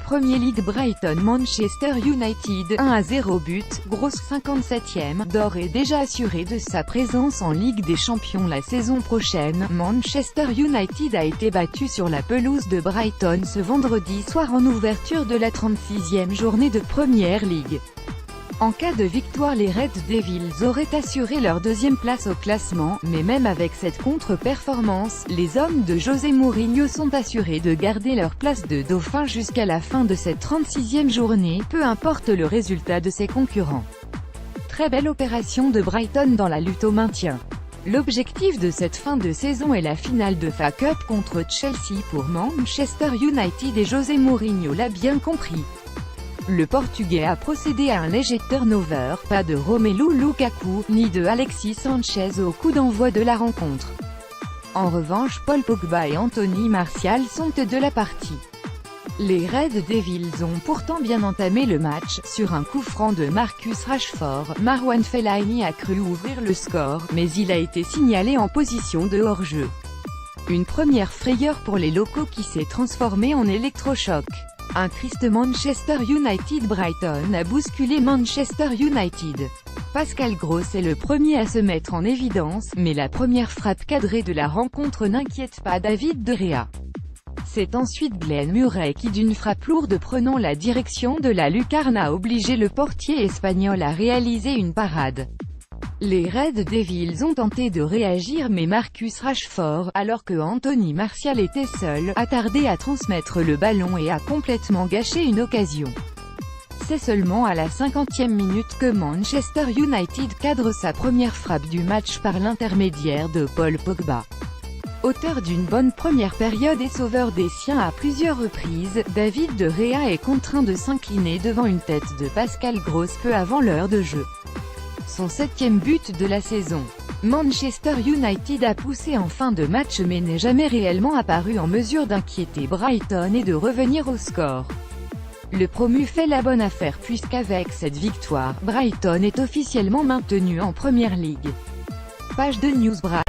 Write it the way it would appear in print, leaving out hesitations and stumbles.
Premier League Brighton-Manchester United 1-0 but, grosse 57e, d'or est déjà assuré de sa présence en Ligue des Champions la saison prochaine. Manchester United a été battu sur la pelouse de Brighton ce vendredi soir en ouverture de la 36e journée de Premier League. En cas de victoire, les Red Devils auraient assuré leur deuxième place au classement, mais même avec cette contre-performance, les hommes de José Mourinho sont assurés de garder leur place de dauphin jusqu'à la fin de cette 36e journée, peu importe le résultat de ses concurrents. Très belle opération de Brighton dans la lutte au maintien. L'objectif de cette fin de saison est la finale de FA Cup contre Chelsea pour Manchester United et José Mourinho l'a bien compris. Le Portugais a procédé à un léger turnover, pas de Romelu Lukaku, ni de Alexis Sanchez au coup d'envoi de la rencontre. En revanche, Paul Pogba et Anthony Martial sont de la partie. Les Red Devils ont pourtant bien entamé le match, sur un coup franc de Marcus Rashford, Marwan Fellaini a cru ouvrir le score, mais il a été signalé en position de hors-jeu. Une première frayeur pour les locaux qui s'est transformée en électrochoc. Un triste Manchester United-Brighton a bousculé Manchester United. Pascal Gross est le premier à se mettre en évidence, mais la première frappe cadrée de la rencontre n'inquiète pas David De Gea. C'est ensuite Glenn Murray qui d'une frappe lourde prenant la direction de la lucarne a obligé le portier espagnol à réaliser une parade. Les Red Devils ont tenté de réagir mais Marcus Rashford, alors que Anthony Martial était seul, a tardé à transmettre le ballon et a complètement gâché une occasion. C'est seulement à la 50e minute que Manchester United cadre sa première frappe du match par l'intermédiaire de Paul Pogba. Auteur d'une bonne première période et sauveur des siens à plusieurs reprises, David De Gea est contraint de s'incliner devant une tête de Pascal Gross peu avant l'heure de jeu. Son 7e but de la saison. Manchester United a poussé en fin de match mais n'est jamais réellement apparu en mesure d'inquiéter Brighton et de revenir au score. Le promu fait la bonne affaire puisqu'avec cette victoire, Brighton est officiellement maintenu en Premier League. Page de Newsbra.